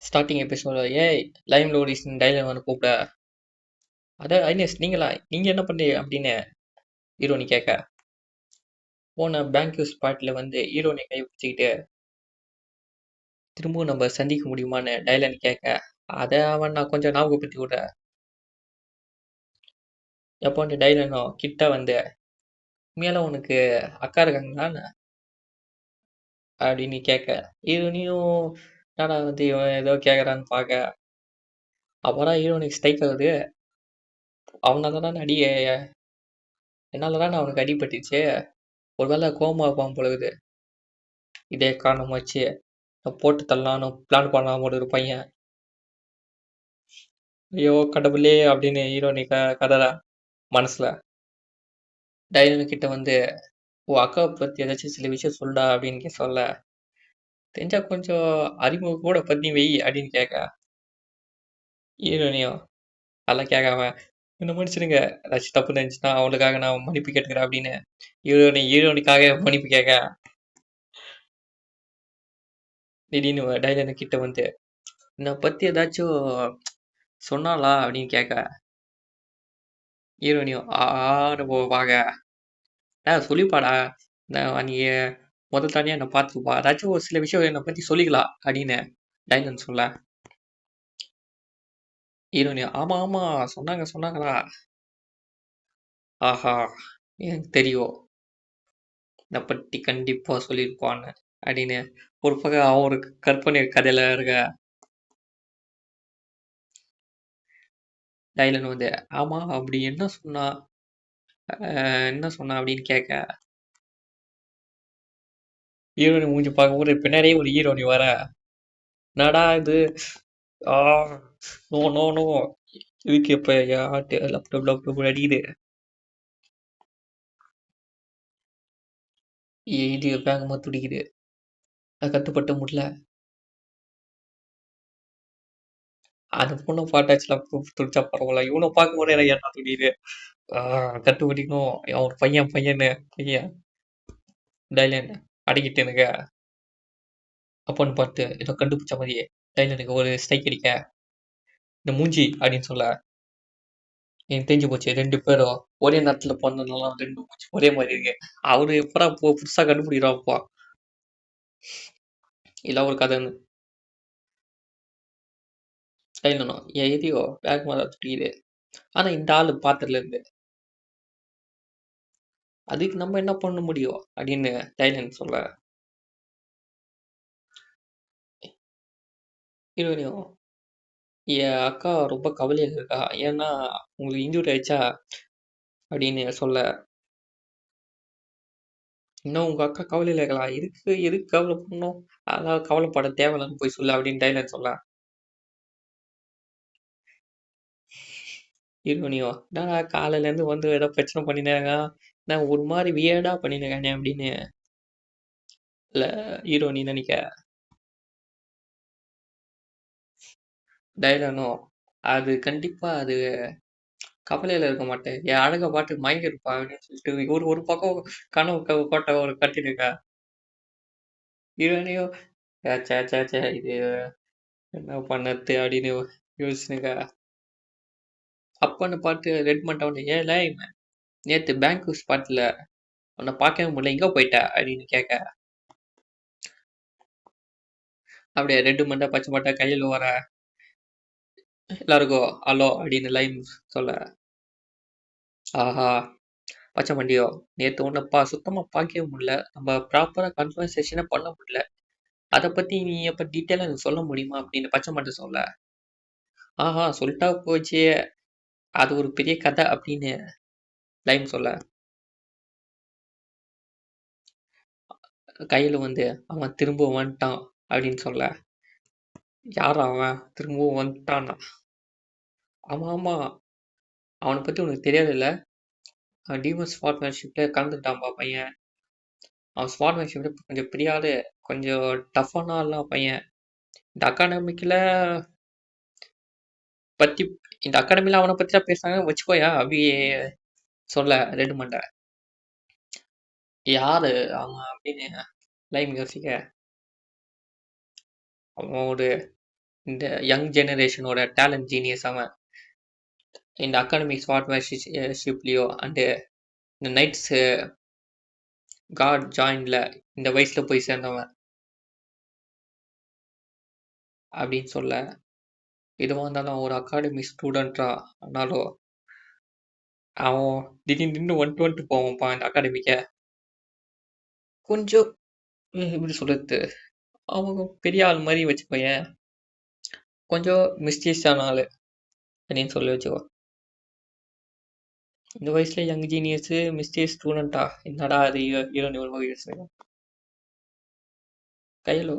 Starting எபிசோட ஏய் Lime Lodis tailor வந்து கூப்பிட அட ஐனஸ் நீங்களா நீங்க என்ன பண்றீங்க அப்படின்னு ஹீரோனி கேட்க போன பேங்க் ஸ்பாட்ல வந்து ஹீரோனி கை பிடிச்சிக்கிட்டு திரும்பவும் நம்ம சந்திக்க முடியுமான்னு டைலன் கேட்க அதை அவன் நான் கொஞ்சம் ஞாபகப்படுத்தி விட எப்போ வந்து டைலனோ கிட்ட வந்து உண்மையால உனக்கு அக்கா இருக்காங்களான்னு அப்படின்னு கேட்க ஹீரோனியும் என்னடா வந்து இவன் ஏதோ கேட்கறான்னு பார்க்க அப்பதான் ஹீரோனிக்கு ஸ்ட்ரைக் ஆகுது அவனால தான் என்னால தான் அவனுக்கு அடிபட்டுச்சு ஒருவேளை கோமா இருப்பான் பொழுது இதே காரணம் வச்சு போட்டு தள்ளலான்னு பிளான் பண்ணாம ஒரு பையன் ஐயோ கடவுளே அப்படின்னு ஹீரோனி கதறா மனசுல டைலனு கிட்ட வந்து உன் அக்காவை பத்தி ஏதாச்சும் சில விஷயம் சொல்டா அப்படின்னு சொல்ல தெரிஞ்சா கொஞ்சம் அறிமுக கூட பத்தி வை அப்படின்னு கேட்க ஹீரோனியும் அதெல்லாம் கேட்காம என்ன மன்னிச்சிடுங்க ஏதாச்சும் தப்பு நினைச்சுன்னா அவளுக்காக நான் மன்னிப்பு கேட்டுக்கிறேன் அப்படின்னு ஹீரோனிக்காக மன்னிப்பு கேட்க திடீர்னு டைலனு கிட்ட வந்து என்னை பத்தி ஏதாச்சும் சொன்னாளா அப்படின்னு கேட்க ஹீரோனியும் ஆறு போவாக சொல்லிப்பாடா நீ முதல் தனியா என்னை பார்த்துப்பா ஏதாச்சும் ஒரு சில விஷயம் என்னை பத்தி சொல்லிக்கலாம் அப்படின்னு டைலன் சொல்ல ஹீரோனியும் ஆமா ஆமா சொன்னாங்களா ஆஹா எனக்கு தெரியும் இதை பத்தி கண்டிப்பா சொல்லியிருப்பான்னு அப்படின்னு ஒரு பக்கம் அவருக்கு கற்பனை கதையில இருக்க டைலன் வந்து ஆமா அப்படி என்ன சொன்னா அப்படின்னு கேட்க ஹீரோனி மூஞ்சி பார்க்கும்போது பின்னாடியே ஒரு ஹீரோனி வர என்னடா இது நோ நோ நோ இதுக்கு இப்ப லேப்டாப் அடிக்குது இது வேகமா துடிக்குது கட்டுப்பட்ட முடியல அந்த பொண்ணை பாட்டாச்சுலாம் துடிச்சா பரவாயில்ல இவனை பார்க்கும்போது எனக்கு என்ன துடிக்குது கட்டுப்படிக்கணும் அவன் பையன் டைலன் அடிக்கிட்டு எனக்கு அப்பன்னு பார்த்து ஏதோ கண்டுபிடிச்ச மாதிரியே டைலனுக்கு ஒரு ஸ்ட்ரைக் அடிக்க இந்த மூஞ்சி அப்படின்னு சொல்ல எனக்கு தெரிஞ்சு போச்சு 2 பேரும் ஒரே நேரத்துல பொறந்ததுனால 2 மூஞ்சி ஒரே மாதிரி இருக்கு அவரு எப்படா புதுசா கண்டுபிடிக்கிறாப்பா இல்ல ஒரு கதைன்னு டைலனும் எதையோ வேகமா தான் துடிக்குது ஆனா இந்த ஆளு பாத்துல இருந்து அதுக்கு நம்ம என்ன பண்ண முடியும் அப்படின்னு டைலன் சொல்ல ஹீரோனியும் என் அக்கா ரொம்ப கவலையில இருக்கா ஏன்னா உங்களுக்கு இன்ஜூரி ஆயிடுச்சா அப்படின்னு சொல்ல இன்னும் உங்க அக்கா கவலையில இருக்கலாம் எதுக்கு கவலை பண்ணணும் அதாவது கவலைப்பட தேவையில்லன்னு போய் சொல்ல அப்படின்னு டைலர் சொல்ல ஹீரோனியோ என்னடா காலையில இருந்து வந்து ஏதோ பிரச்சனை பண்ணினாங்க நான் ஒரு மாதிரி வியர்டா பண்ணினேன் அப்படின்னு இல்ல ஹீரோனி நினைக்க டைலனோ அது கண்டிப்பா அது கவலையில இருக்க மாட்டேன் என் அழகை பார்த்து மயங்கி இருப்பா அப்படின்னு சொல்லிட்டு ஒரு ஒரு பக்கம் கனவு கோட்டை ஒரு கட்டிட்டு இருக்கா ஹீரோனியோ சே சே சே இது என்ன பண்ணது அப்படின்னு யோசிச்சுக்கா அப்பன்னு பார்த்து ரெட் பண்ணிட்டவன ஏல நேத்து பேங்க் ஸ்பாட்ல உன்னை பார்க்கவே முடியல எங்க போயிட்ட அப்படின்னு கேட்க அப்படியே ரெட்டு மண்டை பச்சை மட்டை கையில் வர எல்லாருக்கும் ஹலோ அப்படின்னு லைன் சொல்ல ஆஹா பச்சை மண்டியோ நேத்து உன்னை சுத்தமா பார்க்கவே முடியல நம்ம ப்ராப்பரா கன்வர்சேஷனே பண்ண முடியல அதை பத்தி நீ எப்ப டீட்டெயிலா எனக்கு சொல்ல முடியுமா அப்படின்னு பச்சை மண்டை சொல்ல ஆஹா சொல்லிட்டா போச்சு அது ஒரு பெரிய கதை அப்படின்னு லைன் சொல்ல கையில வந்து அவன் திரும்ப வந்துட்டான் அப்படின்னு சொல்ல யார் அவன் திரும்பவும் வந்துட்டானா ஆமா ஆமா அவனை பத்தி உனக்கு தெரியாதுல்ல டீமன் ஸ்பாட்மேன்ஷிப்ல கலந்துட்டான்பா பையன் அவன் ஸ்பாட்மேன்ஷிப்ல கொஞ்சம் பெரிய ஆளு கொஞ்சம் டஃப்பான ஆள்லாம் பையன் இந்த அகாடமிக்கில் பத்தி இந்த அகாடமில அவனை பத்தி தான் பேசுறாங்க வச்சுக்கோயா அப்படி சொல்ல ரெண்டு மண்டை யாரு அவன் அப்படின்னு லைம் யோசிக்க அவன் ஒரு இந்த யங் ஜெனரேஷனோட டேலண்ட் ஜீனியஸ் அவன். இந்த அகாடமிக் ஸ்பார்ட்மேன்ஷிப்லயோ அண்ட் இந்த நைட்ஸ் காட் ஜாயின்ல இந்த வயசுல போய் சேர்ந்தவன் அப்படின்னு சொல்ல, எதுவாக இருந்தாலும் ஒரு அகாடமி ஸ்டூடெண்ட்டா ஆனாலும் அவன் திடீர்னு வந்துட்டு போவான்ப்பா இந்த அகாடமிக்க. கொஞ்சம் எப்படி சொல்றது, அவங்க பெரிய ஆள் மாதிரி வச்சுக்கோயேன், கொஞ்சம் மிஸ்டீஸான ஆள் அப்படின்னு சொல்லி வச்சுக்கோ. இந்த வயசுல யங் ஜீனியஸ் மிஸ்டேக் ஸ்டூடெண்டா, என்னடா அது ஹீரோ கையிலோ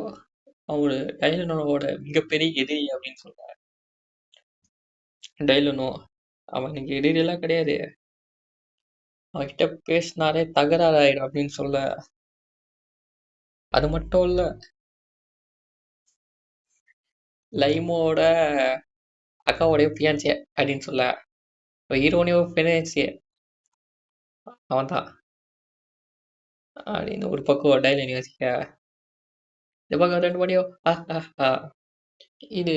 அவரு டைலனோட மிகப்பெரிய எதிரி அப்படின்னு சொல்றாரு. டைலனோ அவனுக்கு எதிரி எல்லாம் கிடையாது, அவன்கிட்ட பேசினாலே தகராறு ஆயிடும் அப்படின்னு சொல்ல. அது மட்டும் இல்ல, லைமோட அக்காவோடைய பியான்சிய அப்படின்னு சொல்ல, ஹீரோனியோ பியான்சிய அவன் தான் அப்படின்னு ஒரு பக்கம் டைலன் யோசிக்க, இந்த பக்கம் 2 மணியோ இது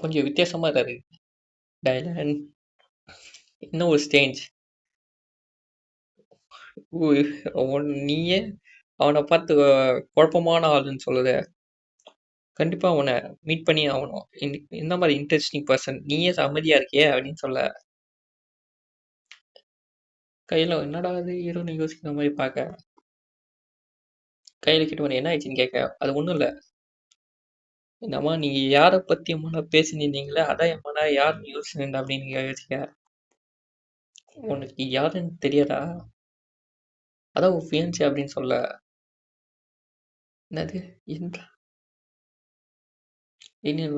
கொஞ்சம் வித்தியாசமா இருக்காது டைலன். இன்னும் ஒரு ஸ்டேஞ்ச். நீயே அவனை பார்த்து குழப்பமான ஆளுன்னு சொல்லுத, கண்டிப்பா அவனை மீட் பண்ணி ஆகணும். இந்த மாதிரி இன்ட்ரெஸ்டிங் பர்சன் நீயே அமைதியா இருக்கியே அப்படின்னு சொல்ல, கையில என்னடா அது ஹீரோன்னு யோசிக்கிற மாதிரி பார்க்க, கையில கிட்ட என்ன ஆயிடுச்சுன்னு கேட்க, அது ஒன்றும் இல்லை, என்னம்மா நீங்க யாரை பத்தி எம்மனா பேசினீங்களே அதான் எம்மனா யாருன்னு யோசிச்சுருந்தா அப்படின்னு யோசிக்க, உனக்கு யாருன்னு தெரியாதா, அதான் உன் ஃபியான்சி அப்படின்னு சொல்ல. என்னது இன்னும்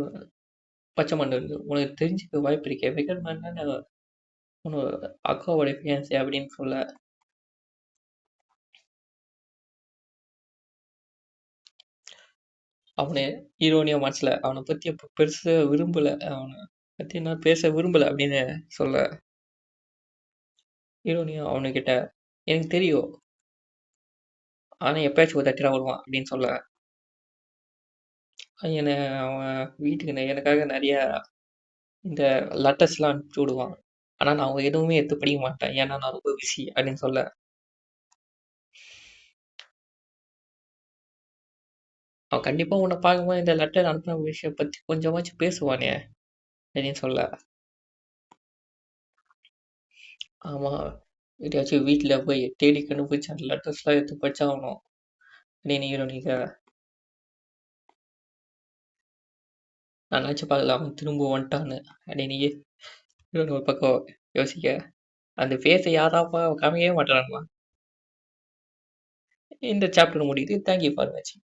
பச்சை மண்டல் உனக்கு தெரிஞ்சுக்க வாய்ப்பு இருக்கே, விகட் மேன் உன்னோட அக்காவோட ஃபியான்சி அப்படின்னு சொல்ல, அவனை ஹீரோனியா மனசுல அவனை பத்தி அப்ப பெருசா விரும்பல, அவனை பத்தி நான் பேச விரும்பல அப்படின்னு சொல்ல, ஹீரோனியா அவனுக்கிட்ட எனக்கு தெரியும், ஆனா எப்பயாச்சும் ஒரு தட்டினா வருவான் அப்படின்னு சொல்ல, என்னை அவன் வீட்டுக்கு எனக்காக நிறைய இந்த லெட்டர்ஸ்லாம் அனுப்பிச்சு விடுவான், ஆனா நான் அவன் எதுவுமே எடுத்து படிக்க மாட்டேன், ஏன்னா நான் ரொம்ப பிஸி அப்படின்னு சொல்ல, அவன் கண்டிப்பா உன்னை பார்க்கும்போது இந்த லெட்டர் அனுப்பின விஷயம் பத்தி கொஞ்சமாச்சும் பேசுவானே அப்படின்னு சொல்ல, ஆமா எதையாச்சும் வீட்டுல போய் தேடி கண்டுபிடிச்சு அந்த லெட்டர்ஸ்லாம் எடுத்து படிச்சாகணும் அப்படின்னு ஹீரோனிக்க. நான் நினச்சி பார்க்கல அவன் திரும்ப வந்துட்டான்னு அப்படின்னு ஹீரோனி ஒரு பக்கம் யோசிக்க, அந்த ஃபேஸை யாராப்பா காமிக்கவே மாட்டானுங்களா. இந்த சாப்டர் முடியுது. தேங்க்யூ ஃபார் வாட்சிங்.